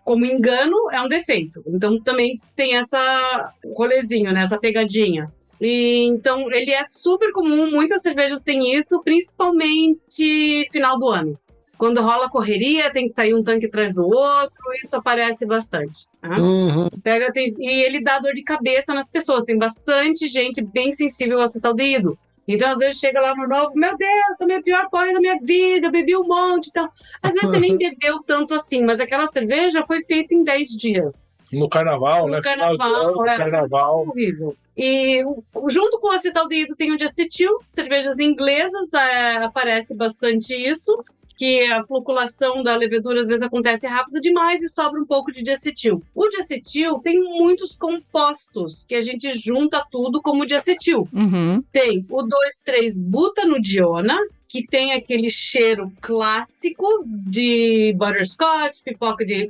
como engano, é um defeito. Então também tem essa rolezinho, né? Essa pegadinha. E, então ele é super comum, muitas cervejas têm isso, principalmente final do ano. Quando rola correria, tem que sair um tanque atrás do outro, isso aparece bastante. Tá? E ele dá dor de cabeça nas pessoas. Tem bastante gente bem sensível ao acetaldeído. Então, às vezes, chega lá no novo, meu Deus, tomei a pior porra da minha vida, eu bebi um monte. Então, às vezes, você nem bebeu tanto assim, mas aquela cerveja foi feita em 10 dias. No carnaval, No né? carnaval. Horrível. E junto com o acetaldeído tem o diacetil, cervejas inglesas, aparece bastante isso, que a floculação da levedura às vezes acontece rápido demais e sobra um pouco de diacetil. O diacetil tem muitos compostos que a gente junta tudo como diacetil. Tem o 2,3-butanodiona, que tem aquele cheiro clássico de butterscotch,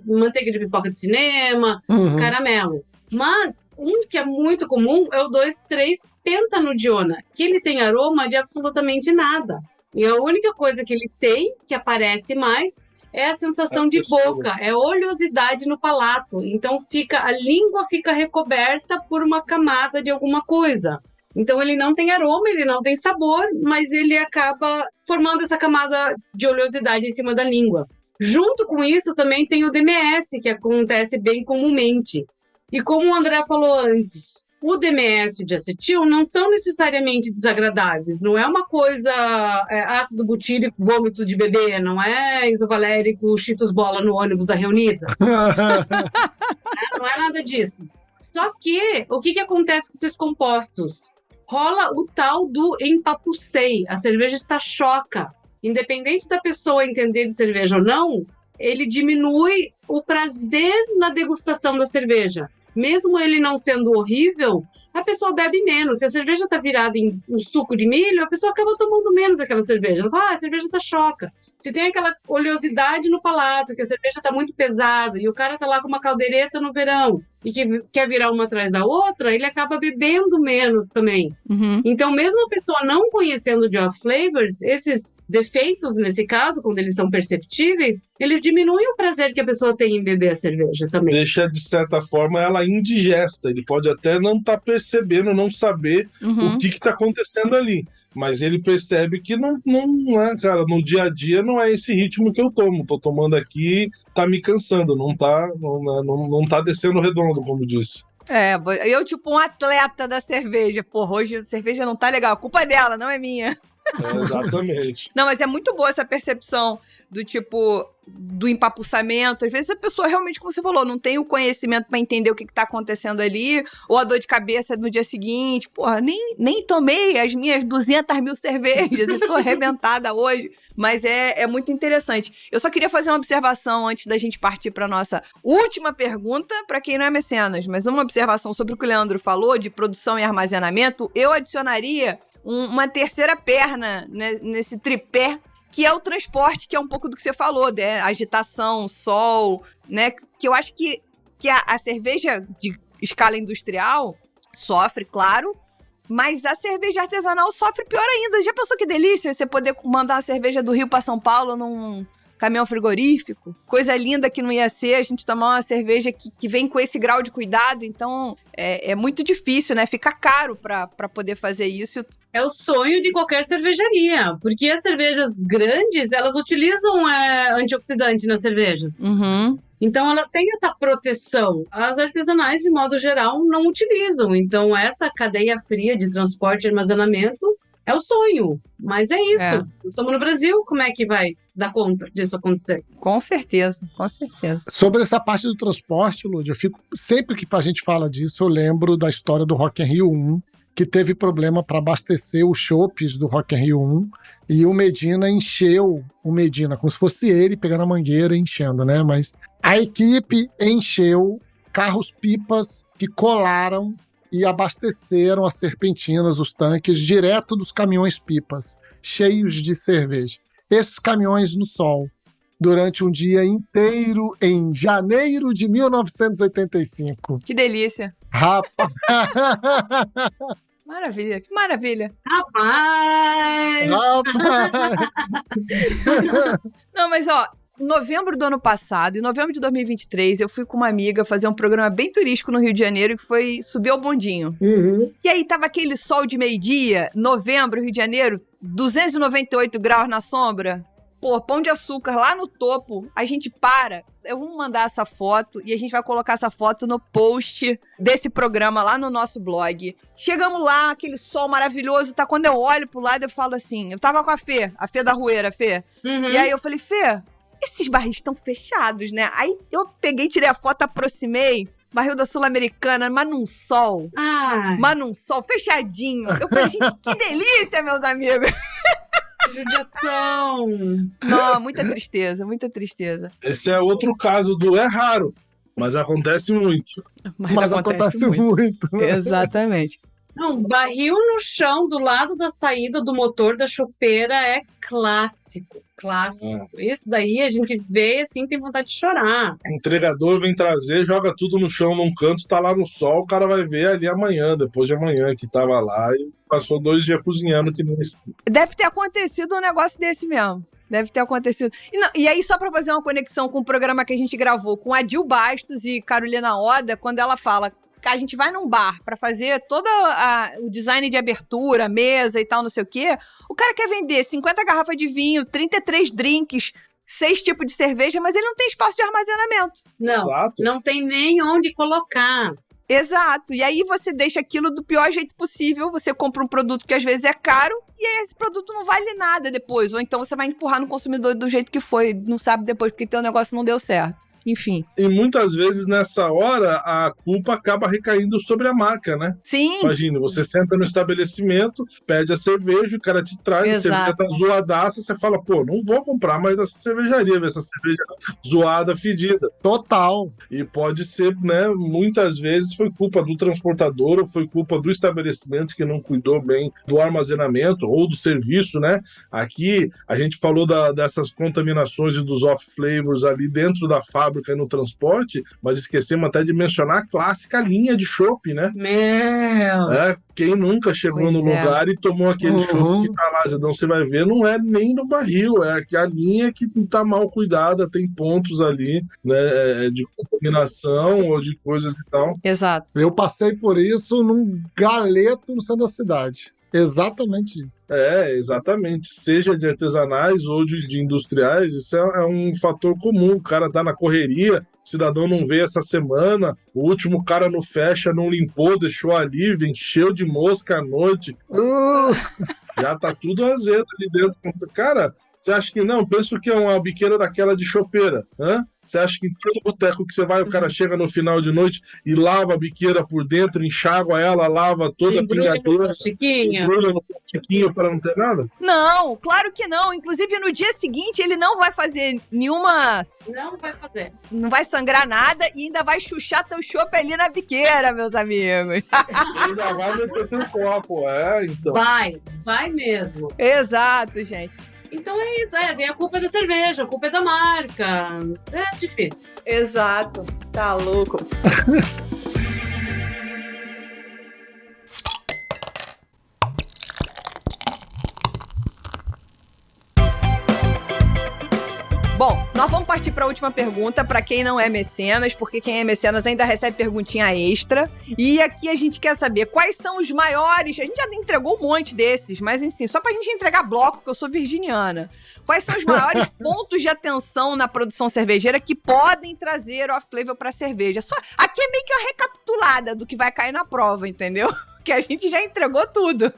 manteiga de pipoca de cinema, caramelo. Mas um que é muito comum é o 2,3-pentanodiona, que ele tem aroma de absolutamente nada. E a única coisa que ele tem, que aparece mais, é a sensação de boca, é oleosidade no palato. Então a língua fica recoberta por uma camada de alguma coisa. Então ele não tem aroma, ele não tem sabor, mas ele acaba formando essa camada de oleosidade em cima da língua. Junto com isso também tem o DMS, que acontece bem comumente. E como o André falou antes, o DMS e o diacetil não são necessariamente desagradáveis. Não é uma coisa ácido butírico, vômito de bebê, não é isovalérico, cheetos bola no ônibus da Reunidas. Não é nada disso. Só que, o que acontece com esses compostos? Rola o tal do empapucei. A cerveja está choca. Independente da pessoa entender de cerveja ou não, ele diminui o prazer na degustação da cerveja. Mesmo ele não sendo horrível, a pessoa bebe menos. Se a cerveja está virada em um suco de milho, a pessoa acaba tomando menos aquela cerveja. Ela fala, a cerveja está choca. Se tem aquela oleosidade no palato, que a cerveja está muito pesada, e o cara está lá com uma caldeireta no verão, e que quer virar uma atrás da outra, ele acaba bebendo menos também. Então, mesmo a pessoa não conhecendo de off-flavors, esses defeitos, nesse caso, quando eles são perceptíveis, eles diminuem o prazer que a pessoa tem em beber a cerveja também. Deixa, de certa forma, ela indigesta. Ele pode até não estar percebendo, não saber o que está acontecendo ali. Mas ele percebe que não é, cara, no dia a dia não é esse ritmo que eu tomo. Tô tomando aqui, tá me cansando, não tá descendo redondo, como disse. Eu tipo um atleta da cerveja. Porra, hoje a cerveja não tá legal. A culpa é dela, não é minha. Exatamente. Não, mas é muito boa essa percepção do tipo, do empapuçamento. Às vezes a pessoa realmente, como você falou, não tem o conhecimento pra entender o que tá acontecendo ali, ou a dor de cabeça no dia seguinte. Porra, nem tomei as minhas 200 mil cervejas e tô arrebentada hoje. Mas é muito interessante. Eu só queria fazer uma observação antes da gente partir pra nossa última pergunta, pra quem não é mecenas, mas uma observação sobre o que o Leandro falou de produção e armazenamento. Eu adicionaria uma terceira perna, né, nesse tripé, que é o transporte, que é um pouco do que você falou, né? Agitação, sol, né? Que eu acho que a cerveja de escala industrial sofre, claro, mas a cerveja artesanal sofre pior ainda. Já pensou que delícia você poder mandar a cerveja do Rio para São Paulo num caminhão frigorífico? Coisa linda que não ia ser a gente tomar uma cerveja que vem com esse grau de cuidado. Então, é muito difícil, né? Fica caro para poder fazer isso. É o sonho de qualquer cervejaria, porque as cervejas grandes, elas utilizam antioxidante nas cervejas. Então, elas têm essa proteção. As artesanais, de modo geral, não utilizam. Então, essa cadeia fria de transporte e armazenamento é o sonho. Mas é isso. Estamos no Brasil, como é que vai dar conta disso acontecer? Com certeza, com certeza. Sobre essa parte do transporte, Lúdia, sempre que a gente fala disso, eu lembro da história do Rock in Rio 1, que teve problema para abastecer os chopes do Rock in Rio 1, e o Medina encheu como se fosse ele pegando a mangueira e enchendo, né? Mas a equipe encheu carros-pipas que colaram e abasteceram as serpentinas, os tanques, direto dos caminhões-pipas, cheios de cerveja. Esses caminhões no sol, durante um dia inteiro em janeiro de 1985. Que delícia. Rapaz! Maravilha, que maravilha. Rapaz! Não, mas ó, Em novembro do ano passado, em novembro de 2023, eu fui com uma amiga fazer um programa bem turístico no Rio de Janeiro, que foi subir ao bondinho. Uhum. E aí tava aquele sol de meio-dia, novembro, Rio de Janeiro, 298 graus na sombra. Pô, Pão de Açúcar lá no topo, a gente para. Eu vou mandar essa foto e a gente vai colocar essa foto no post desse programa lá no nosso blog. Chegamos lá, aquele sol maravilhoso, tá? Quando eu olho pro lado, eu falo assim, eu tava com a Fê da Rueira, Fê. Uhum. E aí eu falei, Fê, esses barris estão fechados, né? Aí eu peguei, tirei a foto, aproximei, barril da Sul-Americana, mas num sol. Ai, Mas num sol fechadinho. Eu falei, gente, que delícia, meus amigos. que judiação. Não, muita tristeza, muita tristeza. Esse é outro caso é raro, mas acontece muito. Mas acontece muito. Exatamente. Não, barril no chão do lado da saída do motor da chopeira é clássico. Isso daí a gente vê assim, tem vontade de chorar. O entregador vem trazer, joga tudo no chão num canto, tá lá no sol, o cara vai ver ali amanhã, depois de amanhã, que tava lá e passou 2 dias cozinhando que nem isso. Deve ter acontecido um negócio desse mesmo. Deve ter acontecido. E aí, só pra fazer uma conexão com o programa que a gente gravou com a Dil Bastos e Carolina Oda, quando ela fala que a gente vai num bar pra fazer todo o design de abertura, mesa e tal, não sei o quê, o cara quer vender 50 garrafas de vinho, 33 drinks, 6 tipos de cerveja, mas ele não tem espaço de armazenamento. Não, Exato. não tem nem onde colocar. Exato. E aí você deixa aquilo do pior jeito possível, você compra um produto que às vezes é caro, e aí esse produto não vale nada depois. Ou então você vai empurrar no consumidor do jeito que foi, não sabe depois porque teu negócio não deu certo. Enfim. E muitas vezes nessa hora a culpa acaba recaindo sobre a marca, né? Sim. Imagina, você senta no estabelecimento, pede a cerveja, o cara te traz, a cerveja Exato. tá zoadaça, você fala, pô, não vou comprar mais dessa cervejaria, essa cerveja zoada, fedida. Total. E pode ser, né, muitas vezes foi culpa do transportador ou foi culpa do estabelecimento que não cuidou bem do armazenamento ou do serviço, né? Aqui a gente falou dessas contaminações e dos off-flavors ali dentro da fábrica e no transporte, mas esquecemos até de mencionar a clássica linha de chopp, né? Quem nunca chegou Pois no é. lugar e tomou aquele chopp que tá lá, então você vai ver, não é nem no barril, é a linha que tá mal cuidada, tem pontos ali, né, de contaminação ou de coisas e tal. Exato. Eu passei por isso num galeto no centro da cidade. Exatamente isso. Exatamente. Seja de artesanais ou de industriais, isso é um fator comum. O cara tá na correria, o cidadão não vê essa semana, o último cara não fecha, não limpou, deixou ali, encheu de mosca à noite. Já tá tudo azedo ali dentro. Cara, você acha que não? Pensa que é uma biqueira daquela de chopeira, hã? Você acha que em todo boteco que você vai, o cara chega no final de noite e lava a biqueira por dentro, enxágua ela, lava toda a pingadeira, embrulha no plastiquinho para não ter nada? Não, claro que não. Inclusive, no dia seguinte, ele não vai fazer nenhuma... Não vai fazer. Não vai sangrar nada e ainda vai chuchar teu chopp ali na biqueira, meus amigos. Ainda vai meter teu copo, então. Vai mesmo. Exato, gente. Então é isso, tem a culpa da cerveja, a culpa é da marca. É difícil. Exato. Tá louco. Bom, nós vamos partir para a última pergunta para quem não é mecenas, porque quem é mecenas ainda recebe perguntinha extra. E aqui a gente quer saber quais são os maiores... A gente já entregou um monte desses, mas enfim, só pra gente entregar bloco, que eu sou virginiana. Quais são os maiores pontos de atenção na produção cervejeira que podem trazer off-flavor pra cerveja? Só, aqui é meio que uma recapitulada do que vai cair na prova, entendeu? Que a gente já entregou tudo.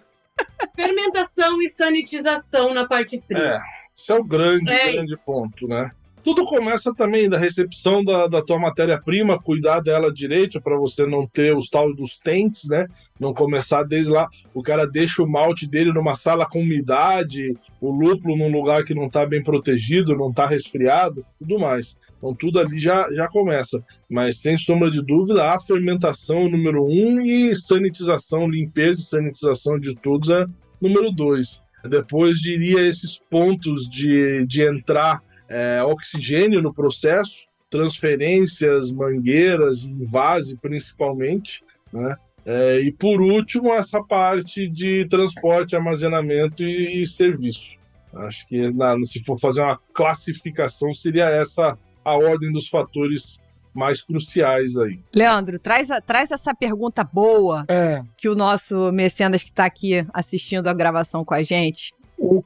Fermentação e sanitização na parte fria. Isso é o grande isso. ponto, né? Tudo começa também da recepção da tua matéria-prima, cuidar dela direito para você não ter os tal dos tentes, né? Não começar desde lá, o cara deixa o malte dele numa sala com umidade, o lúpulo num lugar que não está bem protegido, não está resfriado, tudo mais. Então tudo ali já começa. Mas sem sombra de dúvida, a fermentação é o número 1 e sanitização, limpeza e sanitização de tudo é número 2. Depois diria esses pontos de entrar oxigênio no processo, transferências, mangueiras, invase principalmente, né? E por último, essa parte de transporte, armazenamento e serviço. Acho que se for fazer uma classificação, seria essa a ordem dos fatores mais cruciais aí. Leandro, traz essa pergunta boa que o nosso mecenas que está aqui assistindo a gravação com a gente, O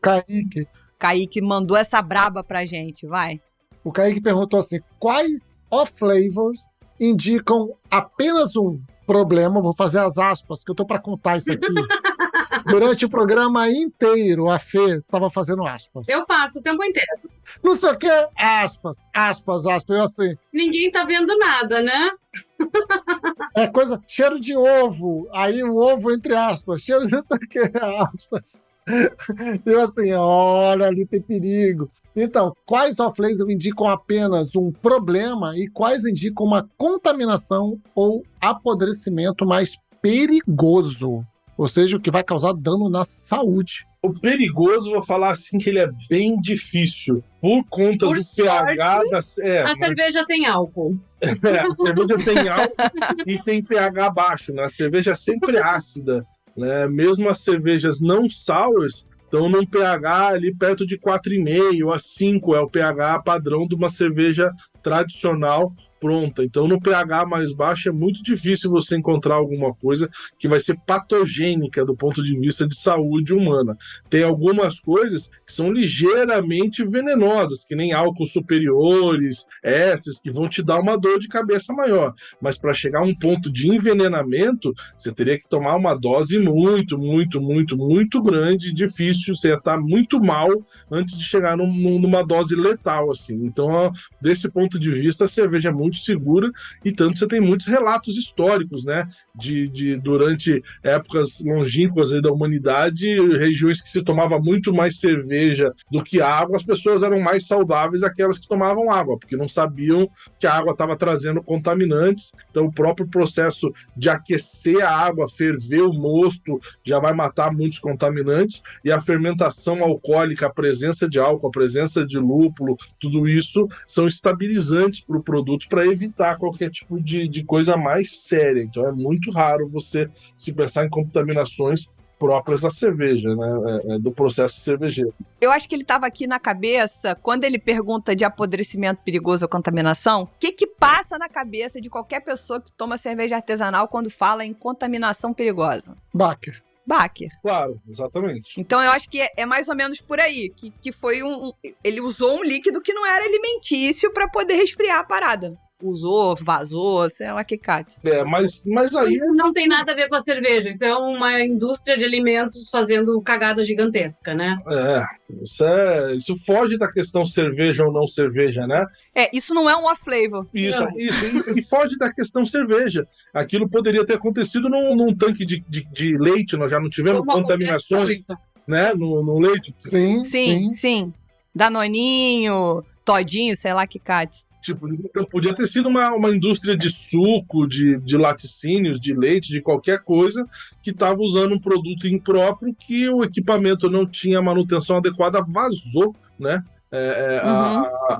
Kaique mandou essa braba pra gente, vai. O Kaique perguntou assim, quais off-flavors indicam apenas um problema? Vou fazer as aspas, que eu tô para contar isso aqui. Durante o programa inteiro, a Fê estava fazendo aspas. Eu faço o tempo inteiro. Não sei o que, aspas. Eu assim, Ninguém tá vendo nada, né? é coisa, cheiro de ovo, aí o ovo entre aspas, cheiro de não sei o que, aspas. Eu assim, olha, ali tem perigo. Então, quais off-flavors indicam apenas um problema e quais indicam uma contaminação ou apodrecimento mais perigoso? Ou seja, o que vai causar dano na saúde. O perigoso, vou falar assim, que ele é bem difícil. Por conta Por do sorte, pH... A cerveja tem álcool. A cerveja tem álcool e tem pH baixo, né? A cerveja é sempre ácida, né? Mesmo as cervejas não sours estão num pH ali perto de 4,5 a 5, é o pH padrão de uma cerveja tradicional pronta. Então, no pH mais baixo é muito difícil você encontrar alguma coisa que vai ser patogênica do ponto de vista de saúde humana. Tem algumas coisas que são ligeiramente venenosas, que nem álcools superiores, ésteres, que vão te dar uma dor de cabeça maior. Mas para chegar a um ponto de envenenamento, você teria que tomar uma dose muito, muito, muito, muito grande, difícil, você ia estar muito mal antes de chegar numa dose letal, assim. Então, desse ponto de vista, a cerveja é muito segura, e tanto você tem muitos relatos históricos, né, durante épocas longínquas aí da humanidade, regiões que se tomava muito mais cerveja do que água, as pessoas eram mais saudáveis aquelas que tomavam água, porque não sabiam que a água estava trazendo contaminantes. Então o próprio processo de aquecer a água, ferver o mosto, já vai matar muitos contaminantes, e a fermentação alcoólica, a presença de álcool, a presença de lúpulo, tudo isso são estabilizantes para o produto, para evitar qualquer tipo de coisa mais séria. Então é muito raro você se pensar em contaminações próprias da cerveja, né? Do processo cervejeiro. Eu acho que ele estava aqui na cabeça, quando ele pergunta de apodrecimento perigoso ou contaminação, o que passa na cabeça de qualquer pessoa que toma cerveja artesanal quando fala em contaminação perigosa? Baker. Claro, exatamente. Então eu acho que é mais ou menos por aí, que foi ele usou um líquido que não era alimentício para poder resfriar a parada. Usou, vazou, sei lá que cate. Mas aí... Isso não tem nada a ver com a cerveja. Isso é uma indústria de alimentos fazendo cagada gigantesca, né? Isso foge da questão cerveja ou não cerveja, né? Isso não é um off-flavor. Isso, e foge da questão cerveja. Aquilo poderia ter acontecido num tanque de leite, nós já não tivemos contaminações, né, no leite? Sim. Danoninho, Todinho, sei lá que cate. Tipo, podia ter sido uma indústria de suco, de laticínios, de leite, de qualquer coisa, que estava usando um produto impróprio que o equipamento não tinha manutenção adequada, vazou, né?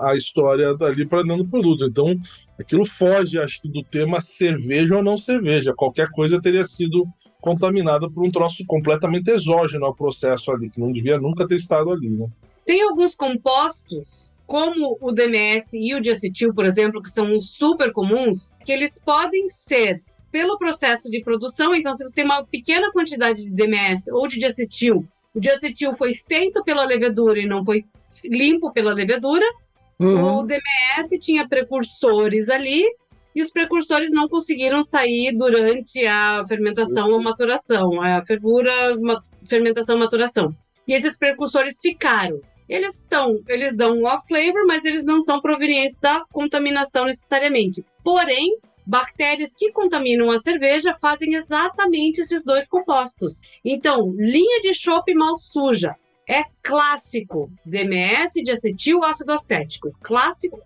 A história ali para dentro do produto. Então, aquilo foge, acho que, do tema cerveja ou não cerveja. Qualquer coisa teria sido contaminada por um troço completamente exógeno ao processo ali, que não devia nunca ter estado ali, né? Tem alguns compostos, como o DMS e o diacetil, por exemplo, que são super comuns, que eles podem ser pelo processo de produção. Então, se você tem uma pequena quantidade de DMS ou de diacetil, o diacetil foi feito pela levedura e não foi limpo pela levedura, o DMS tinha precursores ali, e os precursores não conseguiram sair durante a fermentação ou maturação, a fermentação, maturação. E esses precursores ficaram. Eles dão um off-flavor, mas eles não são provenientes da contaminação necessariamente. Porém, bactérias que contaminam a cerveja fazem exatamente esses dois compostos. Então, linha de chopp mal suja é clássico. DMS, diacetil, ácido acético. Clássico.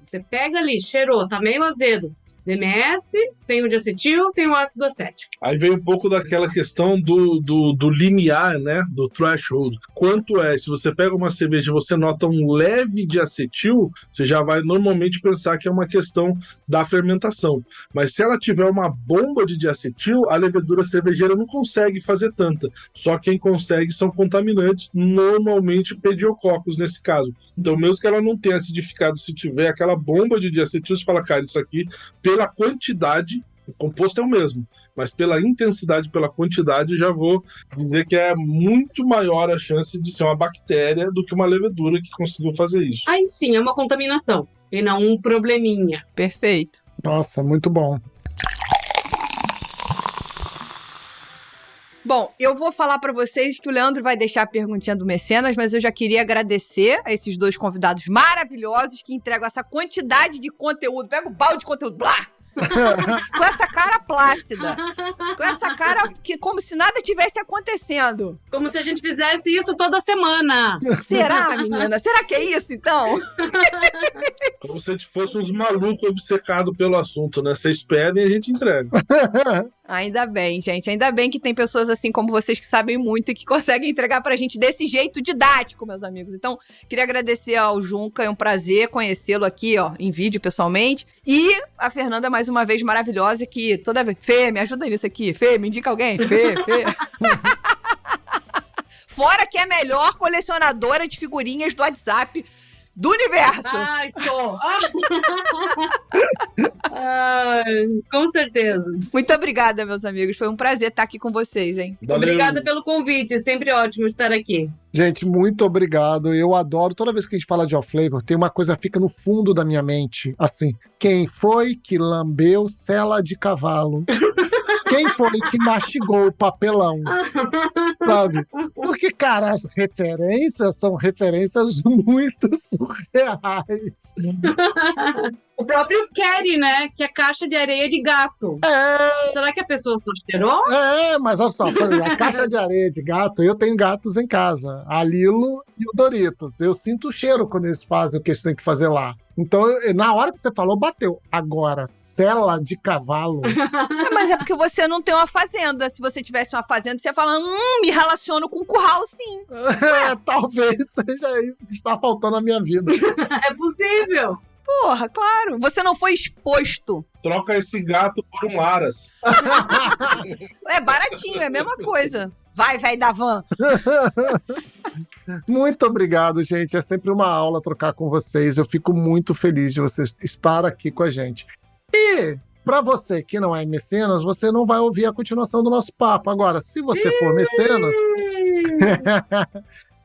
Você pega ali, cheirou, tá meio azedo. DMS, tem o diacetil, tem o ácido acético. Aí vem um pouco daquela questão do limiar, né? Do threshold. Quanto é? Se você pega uma cerveja e você nota um leve de acetil, você já vai normalmente pensar que é uma questão da fermentação. Mas se ela tiver uma bomba de diacetil, a levedura cervejeira não consegue fazer tanta. Só quem consegue são contaminantes, normalmente pediococcus nesse caso. Então, mesmo que ela não tenha acidificado, se tiver aquela bomba de diacetil, você fala, cara, isso aqui, pela quantidade, o composto é o mesmo, mas pela intensidade, pela quantidade, já vou dizer que é muito maior a chance de ser uma bactéria do que uma levedura que conseguiu fazer isso. Aí sim, é uma contaminação, e não um probleminha. Perfeito. Nossa, muito bom. Bom, eu vou falar pra vocês que o Leandro vai deixar a perguntinha do Mecenas, mas eu já queria agradecer a esses dois convidados maravilhosos que entregam essa quantidade de conteúdo. Pega o balde de conteúdo, blá! Com essa cara plácida. Com essa cara que como se nada tivesse acontecendo. Como se a gente fizesse isso toda semana. Será, menina? Será que é isso, então? Como se a gente fosse uns malucos obcecados pelo assunto, né? Vocês pedem e a gente entrega. Ainda bem, gente. Ainda bem que tem pessoas assim como vocês que sabem muito e que conseguem entregar pra gente desse jeito didático, meus amigos. Então, queria agradecer ao Junca. É um prazer conhecê-lo aqui, ó, em vídeo, pessoalmente. E a Fernanda, mais uma vez, maravilhosa, que toda vez... Fê, me ajuda nisso aqui. Fê, me indica alguém. Fê. Fora que é a melhor colecionadora de figurinhas do WhatsApp do universo. Ai, sou! Ai, com certeza. Muito obrigada, meus amigos. Foi um prazer estar aqui com vocês, hein? Valeu. Obrigada pelo convite, sempre ótimo estar aqui. Gente, muito obrigado. Eu adoro. Toda vez que a gente fala de off-flavor, tem uma coisa que fica no fundo da minha mente. Assim, quem foi que lambeu sela de cavalo? Quem foi que mastigou o papelão? Sabe? Porque, cara, as referências são referências muito surreais. O próprio Kerry, né? Que é caixa de areia de gato. Será que a pessoa só cheirou? Mas olha só, a caixa de areia de gato, eu tenho gatos em casa, a Lilo e o Doritos. Eu sinto o cheiro quando eles fazem o que eles têm que fazer lá. Então, na hora que você falou, bateu. Agora, sela de cavalo... Mas é porque você não tem uma fazenda. Se você tivesse uma fazenda, você ia falar, me relaciono com um curral, sim. Talvez seja isso que está faltando na minha vida. É possível. Porra, claro. Você não foi exposto. Troca esse gato por um aras. É baratinho, é a mesma coisa. Vai, velho da van. Muito obrigado, gente. É sempre uma aula trocar com vocês. Eu fico muito feliz de vocês estar aqui com a gente. E, para você que não é mecenas, você não vai ouvir a continuação do nosso papo. Agora, se você for mecenas...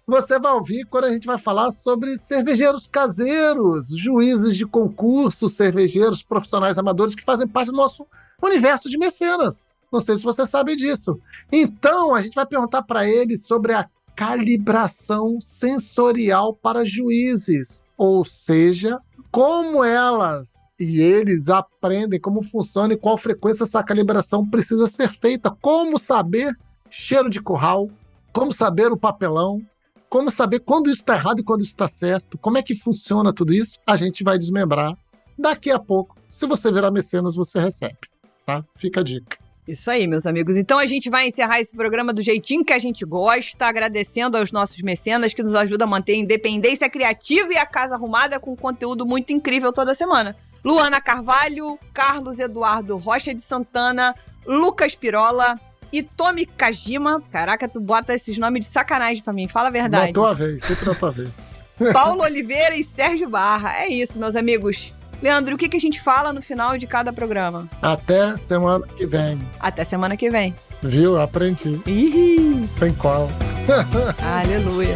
Você vai ouvir quando a gente vai falar sobre cervejeiros caseiros, juízes de concurso, cervejeiros profissionais amadores que fazem parte do nosso universo de mecenas. Não sei se você sabe disso. Então, a gente vai perguntar para eles sobre a calibração sensorial para juízes, ou seja, como elas e eles aprendem como funciona e qual frequência essa calibração precisa ser feita, como saber cheiro de curral, como saber o papelão, como saber quando isso está errado e quando isso está certo, como é que funciona tudo isso, a gente vai desmembrar daqui a pouco. Se você virar mecenas, você recebe, tá? Fica a dica. Isso aí, meus amigos. Então a gente vai encerrar esse programa do jeitinho que a gente gosta, agradecendo aos nossos mecenas que nos ajudam a manter a independência criativa e a casa arrumada com conteúdo muito incrível toda semana. Luana Carvalho, Carlos Eduardo Rocha de Santana, Lucas Pirola e Tomi Kajima. Caraca, tu bota esses nomes de sacanagem pra mim, fala a verdade. Na tua vez, sempre na tua vez. Paulo Oliveira e Sérgio Barra. É isso, meus amigos. Leandro, o que a gente fala no final de cada programa? Até semana que vem. Até semana que vem. Viu? Aprendi. Ih, Tem qual. aleluia.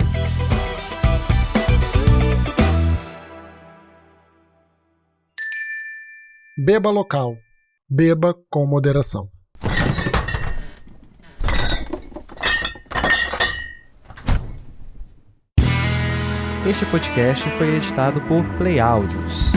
Beba local. Beba com moderação. Este podcast foi editado por Play Áudios.